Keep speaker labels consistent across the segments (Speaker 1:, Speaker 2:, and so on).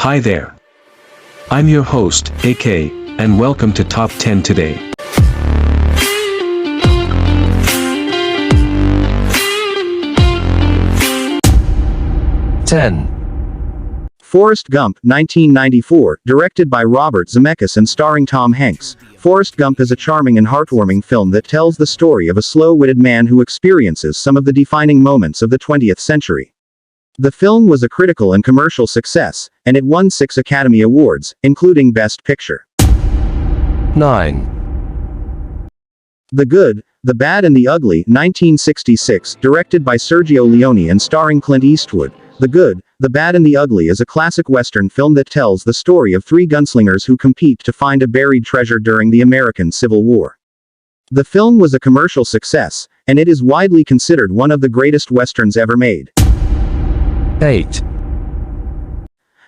Speaker 1: Hi there. I'm your host, AK, and welcome to Top 10 Today.
Speaker 2: Forrest Gump, 1994, directed by Robert Zemeckis and starring Tom Hanks. Forrest Gump is a charming and heartwarming film that tells the story of a slow-witted man who experiences some of the defining moments of the 20th century. The film was a critical and commercial success, and it won 6 Academy Awards, including Best Picture.
Speaker 3: 9.
Speaker 2: The Good, the Bad and the Ugly, 1966, directed by Sergio Leone and starring Clint Eastwood. The Good, the Bad and the Ugly is a classic Western film that tells the story of 3 gunslingers who compete to find a buried treasure during the American Civil War. The film was a commercial success, and it is widely considered one of the greatest Westerns ever made.
Speaker 3: 8.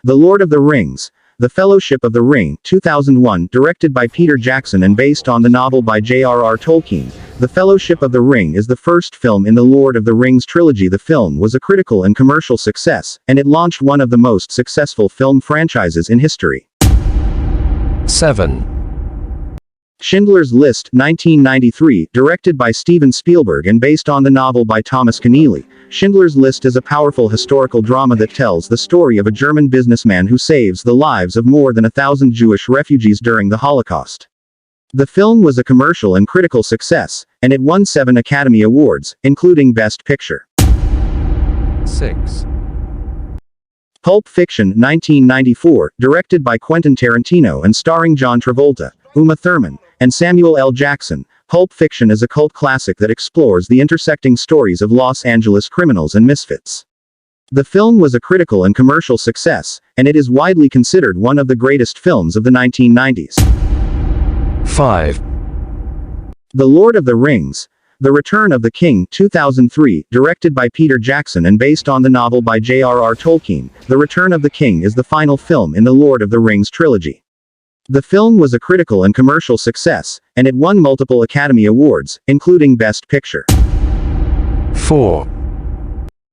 Speaker 2: The Lord of the Rings, The Fellowship of the Ring, 2001, directed by Peter Jackson and based on the novel by J.R.R. Tolkien. The Fellowship of the Ring is the first film in the Lord of the Rings trilogy. The film was a critical and commercial success, and it launched one of the most successful film franchises in history.
Speaker 3: 7.
Speaker 2: Schindler's List, 1993, directed by Steven Spielberg and based on the novel by Thomas Keneally. Schindler's List is a powerful historical drama that tells the story of a German businessman who saves the lives of more than 1,000 Jewish refugees during the Holocaust. The film was a commercial and critical success, and it won 7 Academy Awards, including Best Picture.
Speaker 3: 6.
Speaker 2: Pulp Fiction, 1994, directed by Quentin Tarantino and starring John Travolta, Uma Thurman, and Samuel L. Jackson. Pulp Fiction is a cult classic that explores the intersecting stories of Los Angeles criminals and misfits. The film was a critical and commercial success, and it is widely considered one of the greatest films of the 1990s.
Speaker 3: 5.
Speaker 2: The Lord of the Rings, The Return of the King, 2003, directed by Peter Jackson and based on the novel by J.R.R. Tolkien. The Return of the King is the final film in the Lord of the Rings trilogy. The film was a critical and commercial success, and it won multiple Academy Awards, including Best Picture.
Speaker 3: 4.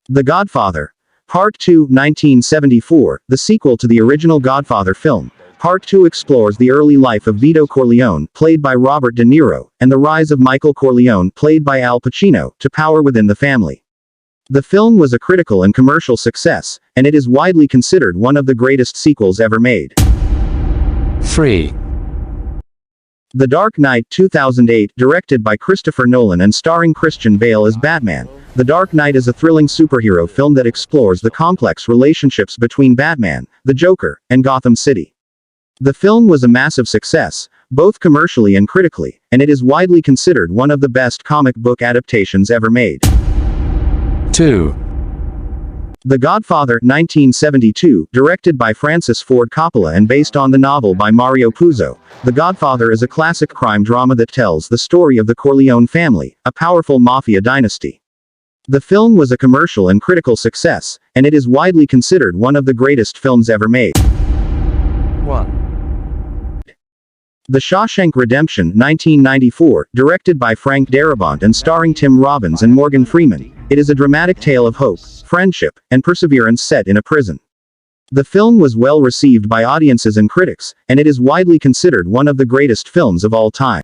Speaker 2: The Godfather, Part 2, 1974, the sequel to the original Godfather film. Part 2 explores the early life of Vito Corleone, played by Robert De Niro, and the rise of Michael Corleone, played by Al Pacino, to power within the family. The film was a critical and commercial success, and it is widely considered one of the greatest sequels ever made.
Speaker 3: 3.
Speaker 2: The Dark Knight, 2008, directed by Christopher Nolan and starring Christian Bale as Batman. The Dark Knight is a thrilling superhero film that explores the complex relationships between Batman, the Joker, and Gotham City. The film was a massive success, both commercially and critically, and it is widely considered one of the best comic book adaptations ever made.
Speaker 3: 2.
Speaker 2: The Godfather, 1972, directed by Francis Ford Coppola and based on the novel by Mario Puzo. The Godfather is a classic crime drama that tells the story of the Corleone family, a powerful mafia dynasty. The film was a commercial and critical success, and it is widely considered one of the greatest films ever made.
Speaker 3: 1.
Speaker 2: The Shawshank Redemption, 1994, directed by Frank Darabont and starring Tim Robbins and Morgan Freeman. It is a dramatic tale of hope, friendship, and perseverance set in a prison. The film was well received by audiences and critics, and it is widely considered one of the greatest films of all time.